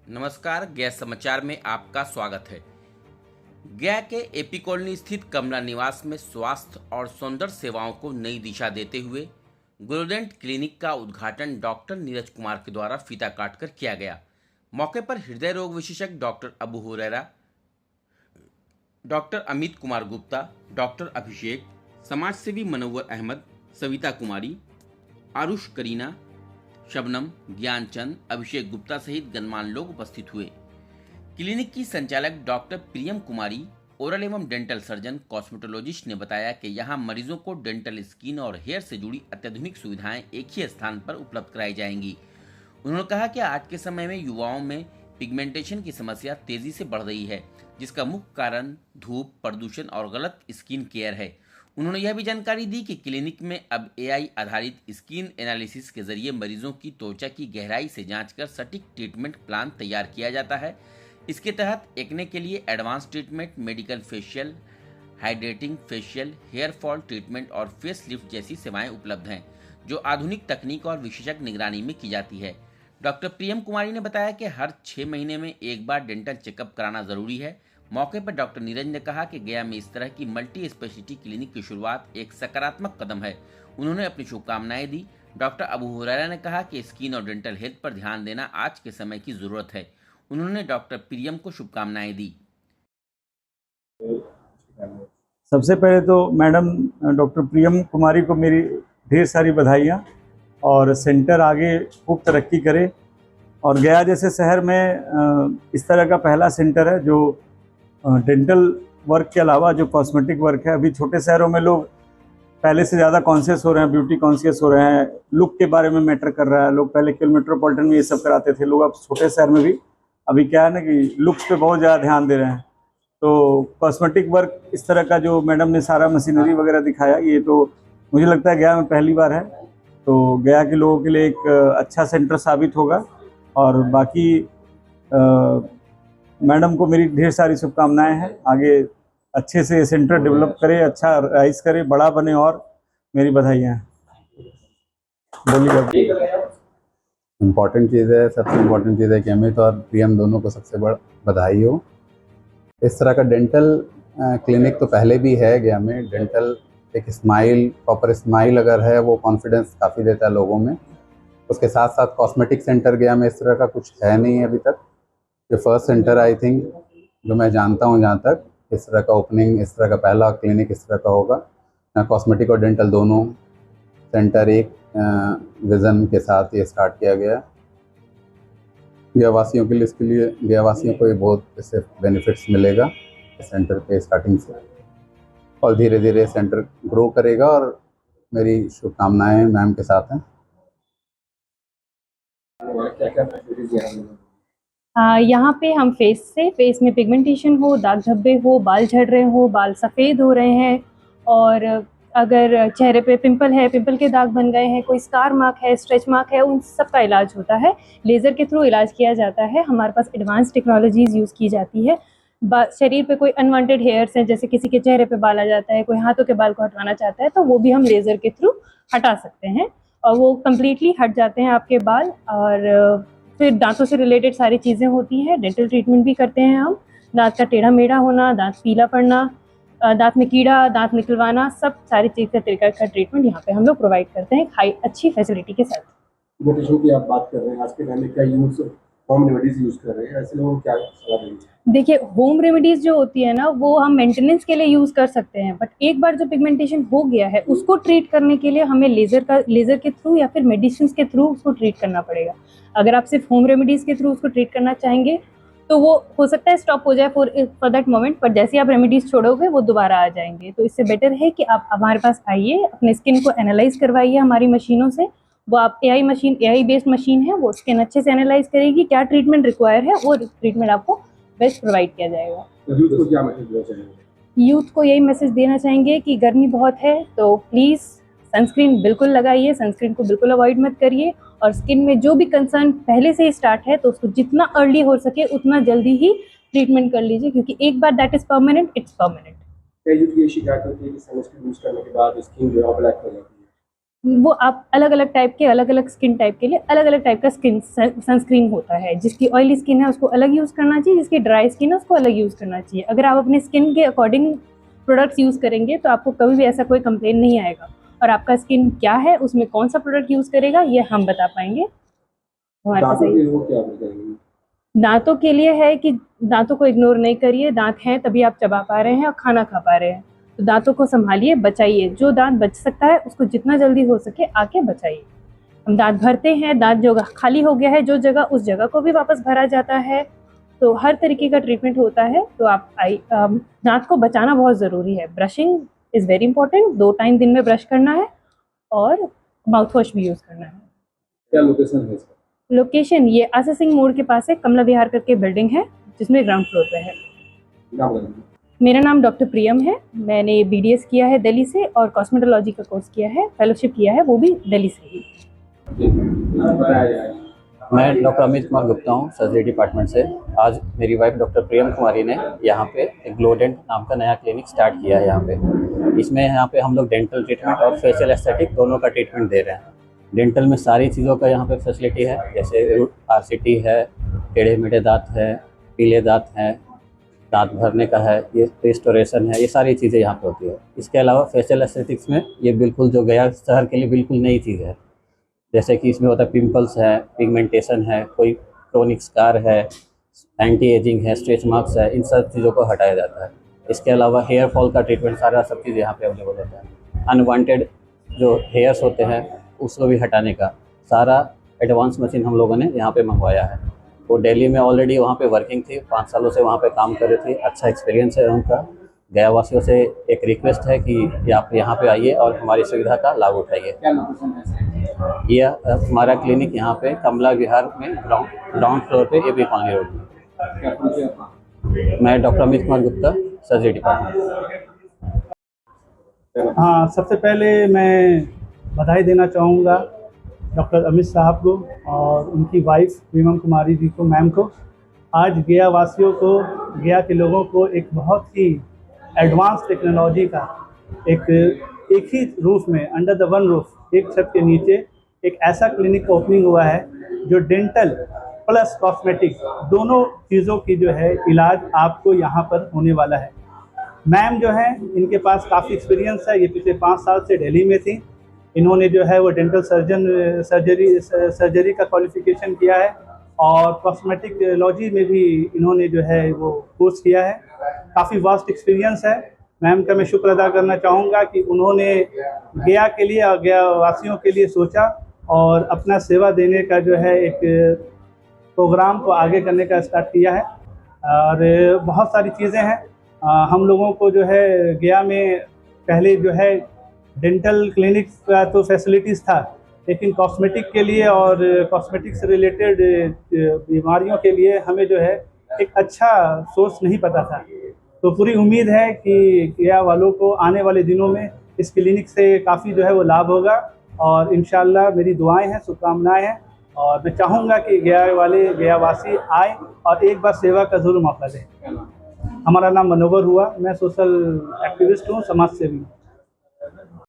नमस्कार, गया समाचार में आपका स्वागत है। गया के एपी कॉलोनी स्थित कमला निवास में स्वास्थ्य और सौंदर्य सेवाओं को नई दिशा देते हुए ग्लोडेंट क्लिनिक का उद्घाटन डॉक्टर नीरज कुमार के द्वारा फीता काटकर किया गया। मौके पर हृदय रोग विशेषज्ञ doctor Abu Huraira, doctor Amit Kumar Gupta, doctor Abhishek, समाजसेवी मनोवर अहमद, सविता कुमारी, आरुष करीना, शबनम, ज्ञानचंद, अभिषेक गुप्ता सहित गणमान्य लोग उपस्थित हुए। क्लिनिक की संचालक डॉक्टर प्रियम कुमारी, ओरल एवं डेंटल सर्जन, कॉस्मेटोलॉजिस्ट ने बताया कि यहां मरीजों को डेंटल, स्किन और हेयर से जुड़ी अत्याधुनिक सुविधाएं एक ही स्थान पर उपलब्ध कराई जाएंगी। उन्होंने कहा कि आज के समय में युवाओं में पिगमेंटेशन की समस्या तेजी से बढ़ रही है, जिसका मुख्य कारण धूप, प्रदूषण और गलत स्किन केयर है। उन्होंने यह भी जानकारी दी कि क्लिनिक में अब एआई आधारित स्किन एनालिसिस के जरिए मरीजों की त्वचा की गहराई से जांचकर सटीक ट्रीटमेंट प्लान तैयार किया जाता है। इसके तहत एक्ने के लिए advance treatment, medical facial, hydrating facial, hair fall treatment और फेस लिफ्ट जैसी सेवाएं उपलब्ध हैं, जो आधुनिक तकनीक और विशेषज्ञ निगरानी में की जाती है। डॉक्टर प्रियम कुमारी ने बताया कि हर 6 महीने में एक बार डेंटल चेकअप कराना जरूरी है। मौके पर डॉक्टर नीरज ने कहा कि गया में इस तरह की मल्टी स्पेशलिटी क्लिनिक की शुरुआत एक सकारात्मक कदम है। उन्होंने अपनी शुभकामनाएं दी। डॉक्टर अबू हुरैरा ने कहा कि स्किन और डेंटल हेल्थ पर ध्यान देना आज के समय की जरूरत है। उन्होंने डॉक्टर प्रियम को शुभकामनाएं दी। सबसे पहले तो मैडम डॉक्टर प्रियम कुमारी को मेरी ढेर सारी बधाइयाँ, और सेंटर आगे खूब तरक्की करे। और गया जैसे शहर में इस तरह का पहला सेंटर है जो डेंटल वर्क के अलावा जो कॉस्मेटिक वर्क है। अभी छोटे शहरों में लोग पहले से ज़्यादा कॉन्शियस हो रहे हैं, ब्यूटी कॉन्शियस हो रहे हैं, लुक के बारे में मैटर कर रहा है। लोग पहले केवल मेट्रोपॉलिटन में ये सब कराते थे, लोग अब छोटे शहर में भी अभी क्या है ना कि लुक्स पे बहुत ज़्यादा ध्यान दे रहे हैं। तो कॉस्मेटिक वर्क इस तरह का जो मैडम ने सारा मशीनरी वगैरह दिखाया, ये तो मुझे लगता है गया में पहली बार है। तो गया के लोगों के लिए एक अच्छा सेंटर साबित होगा। और बाकी मैडम को मेरी ढेर सारी शुभकामनाएं हैं। आगे अच्छे से सेंटर डेवलप करे, अच्छा राइज करे, बड़ा बने, और मेरी बधाइयाँ हैं। बोलिए। इम्पॉर्टेंट चीज़ है, सबसे इम्पॉर्टेंट चीज़ है कि अमित और प्रियम दोनों को सबसे बड़ा बधाई हो। इस तरह का डेंटल क्लिनिक तो पहले भी है गया में। डेंटल एक स्माइल, प्रॉपर स्माइल अगर है, वो कॉन्फिडेंस काफ़ी देता है लोगों में। उसके साथ साथ कॉस्मेटिक सेंटर गया में इस तरह का कुछ है नहीं अभी तक। ये फर्स्ट सेंटर आई थिंक जो मैं जानता हूँ, जहाँ तक इस तरह का ओपनिंग, इस तरह का पहला क्लिनिक इस तरह का होगा। कॉस्मेटिक और डेंटल दोनों सेंटर एक विज़न के साथ ये स्टार्ट किया गया। गयावासियों के लिए, इसके लिए गयावासियों को ये बहुत इससे बेनिफिट्स मिलेगा इस सेंटर के स्टार्टिंग से, और धीरे धीरे सेंटर ग्रो करेगा। और मेरी शुभकामनाएं मैम के साथ हैं। यहाँ पे हम फेस में पिगमेंटेशन हो, दाग धब्बे हो, बाल झड़ रहे हो, बाल सफ़ेद हो रहे हैं, और अगर चेहरे पे पिंपल है, पिंपल के दाग बन गए हैं, कोई स्कार मार्क है, स्ट्रेच मार्क है, उन सब का इलाज होता है। लेज़र के थ्रू इलाज किया जाता है। हमारे पास एडवांस टेक्नोलॉजीज़ यूज़ की जाती है। शरीर पे कोई अनवांटेड हेयर्स हैं, जैसे किसी के चेहरे पे बाल आ जाता है, कोई हाथों के बाल को हटवाना चाहता है, तो वो भी हम लेज़र के थ्रू हटा सकते हैं, और वो कम्प्लीटली हट जाते हैं आपके बाल। और फिर दांतों से रिलेटेड सारी चीज़ें होती हैं। डेंटल ट्रीटमेंट भी करते हैं हम। दांत का टेढ़ा मेढ़ा होना, दांत पीला पड़ना, दांत में कीड़ा, दांत निकलवाना, सब सारी चीज़ का तरीका का ट्रीटमेंट यहाँ पे हम लोग प्रोवाइड करते हैं, अच्छी फैसिलिटी के साथ। न्यूट्रिशन की आप बात कर रहे हैं, आज के टाइम में क्या यूज होम रेमेडीज यूज कर रहे हैं, ऐसे लोगों को क्या सलाह देंगे? देखिए, होम रेमेडीज़ जो होती है ना, वो हम मेंटेनेंस के लिए यूज़ कर सकते हैं, बट एक बार जो पिगमेंटेशन हो गया है उसको ट्रीट करने के लिए हमें लेज़र के थ्रू या फिर मेडिसिन के थ्रू उसको ट्रीट करना पड़ेगा। अगर आप सिर्फ होम रेमेडीज़ के थ्रू उसको ट्रीट करना चाहेंगे तो वो हो सकता है स्टॉप हो जाए फॉर दैट मोमेंट, पर जैसे ही आप रेमेडीज़ छोड़ोगे वो दोबारा आ जाएंगे। तो इससे बेटर है कि आप हमारे पास आइए, अपने स्किन को एनालाइज करवाइए हमारी मशीनों से। वो आप एआई बेस्ड मशीन है, वो स्किन अच्छे से एनालाइज करेगी, क्या ट्रीटमेंट रिक्वायर है, वो ट्रीटमेंट आपको बेस्ट प्रोवाइड किया जाएगा। तो यूथ को क्या मैसेज देना चाहेंगे? यूथ को यही मैसेज देना चाहेंगे कि गर्मी बहुत है, तो प्लीज़ सनस्क्रीन बिल्कुल लगाइए, सनस्क्रीन को बिल्कुल अवॉइड मत करिए। और स्किन में जो भी कंसर्न पहले से ही स्टार्ट है तो उसको जितना अर्ली हो सके उतना जल्दी ही ट्रीटमेंट कर लीजिए, क्योंकि एक बार that is permanent, it's permanent. क्या यूथ की शिकायत होती है कि सनस्क्रीन यूज करने के बाद स्किन जो है ब्लैक हो जाती है? वो आप अलग अलग टाइप के, अलग अलग स्किन टाइप के लिए अलग अलग टाइप का स्किन सनस्क्रीन होता है। जिसकी ऑयली स्किन है उसको अलग यूज़ करना चाहिए, जिसकी ड्राई स्किन है उसको अलग यूज़ करना चाहिए। अगर आप अपने स्किन के अकॉर्डिंग प्रोडक्ट्स यूज़ करेंगे तो आपको कभी भी ऐसा कोई कंप्लेन नहीं आएगा। और आपका स्किन क्या है, उसमें कौन सा प्रोडक्ट यूज़ करेगा, ये हम बता पाएंगे हमारे पास। दांतों के लिए वो क्या करेंगे? दांतों के लिए है कि दांतों को इग्नोर नहीं करिए। दांत हैं तभी आप चबा पा रहे हैं और खाना खा पा रहे हैं, तो दांतों को संभालिए, बचाइए। जो दांत बच सकता है उसको जितना जल्दी हो सके आके बचाइए। हम दांत भरते हैं, दांत जो खाली हो गया है जो जगह, उस जगह को भी वापस भरा जाता है। तो हर तरीके का ट्रीटमेंट होता है। तो आप दांत को बचाना बहुत ज़रूरी है। Brushing is very important. 2 time दिन में ब्रश करना है और माउथ वॉश भी यूज़ करना है। क्या लोकेशन है इसका? लोकेशन ये आसा सिंह मोड़ के पास है, कमला विहार करके बिल्डिंग है जिसमें ग्राउंड फ्लोर पे है। नाम बताइए। मेरा नाम डॉक्टर प्रियम है। मैंने BDS किया है दिल्ली से और कॉस्मेटोलॉजी का कोर्स किया है, फेलोशिप किया है, वो भी दिल्ली से ही। बताया जाए। मैं डॉक्टर अमित कुमार गुप्ता हूँ, सर्जरी डिपार्टमेंट से। आज मेरी वाइफ डॉक्टर प्रियम कुमारी ने यहाँ पे एक ग्लोडेंट नाम का नया क्लिनिक स्टार्ट किया है यहाँ पे। इसमें यहाँ पे हम लोग डेंटल ट्रीटमेंट और फेशियल एस्थेटिक दोनों का ट्रीटमेंट दे रहे हैं। डेंटल में सारी चीज़ों का यहाँ पे फैसिलिटी है, जैसे RCT है, टेढ़े मेढ़े दांत है, पीले दांत हैं, दांत भरने का है, ये रिस्टोरेशन है, ये सारी चीज़ें यहाँ पे होती है। इसके अलावा फेशियल एस्थेटिक्स में ये बिल्कुल जो गया शहर के लिए बिल्कुल नई चीज़ है। जैसे कि इसमें होता है पिंपल्स है, पिगमेंटेशन है, कोई क्रोनिक स्कार है, एंटी एजिंग है, स्ट्रेच मार्क्स है, इन सब चीज़ों को हटाया जाता है। इसके अलावा हेयर फॉल का ट्रीटमेंट सारा सब चीज़ यहाँ पे अवेलेबल होता है। अनवांटेड जो हेयर्स होते हैं उसको भी हटाने का सारा एडवांस मशीन हम लोगों ने यहाँ पे मंगवाया है। वो दिल्ली में ऑलरेडी वहाँ पे वर्किंग थी, 5 सालों से वहाँ पे काम कर रही थी, अच्छा एक्सपीरियंस है उनका। गया वासियों से एक रिक्वेस्ट है कि आप यहाँ पे आइए और हमारी सुविधा का लाभ उठाइए। क्या लोकेशन है इसका? ये हमारा क्लिनिक यहाँ पे कमला विहार में ग्राउंड फ्लोर पे AB कॉलोनी रोड में। क्या परिचय आपका? मैं doctor Amit Kumar Gupta, surgery department. हाँ, सबसे पहले मैं बधाई देना चाहूँगा डॉक्टर अमित साहब को और उनकी वाइफ प्रियम कुमारी जी को, मैम को। आज गया वासियों को, गया के लोगों को एक बहुत ही एडवांस टेक्नोलॉजी का एक ही रूफ में, अंडर द वन रूफ, एक छत के नीचे एक ऐसा क्लिनिक का ओपनिंग हुआ है जो डेंटल प्लस कॉस्मेटिक दोनों चीज़ों की जो है इलाज आपको यहाँ पर होने वाला है। मैम जो है इनके पास काफ़ी एक्सपीरियंस है, ये पिछले 5 साल से दिल्ली में थी। इन्होंने जो है वो डेंटल सर्जरी का क्वालिफिकेशन किया है और कॉस्मेटिकोलॉजी में भी इन्होंने जो है वो कोर्स किया है। काफ़ी वास्ट एक्सपीरियंस है। मैम का मैं शुक्र अदा करना चाहूँगा कि उन्होंने गया के लिए और गया वासियों के लिए सोचा और अपना सेवा देने का जो है एक प्रोग्राम को आगे करने का स्टार्ट किया है। और बहुत सारी चीज़ें हैं। हम लोगों को जो है गया में पहले जो है डेंटल क्लिनिक का तो फैसिलिटीज़ था, लेकिन कॉस्मेटिक के लिए और कॉस्मेटिक से रिलेटेड बीमारियों के लिए हमें जो है एक अच्छा सोर्स नहीं पता था। तो पूरी उम्मीद है कि गया वालों को आने वाले दिनों में इस क्लिनिक से काफ़ी जो है वो लाभ होगा और इंशाल्लाह मेरी दुआएं हैं, शुभकामनाएं हैं और मैं चाहूँगा कि गया वाले, गया वासी आए और एक बार सेवा का ज़रूर मौका दें। हमारा नाम मनोवर हुआ, मैं सोशल एक्टिविस्ट हूँ, समाज सेवी हूँ।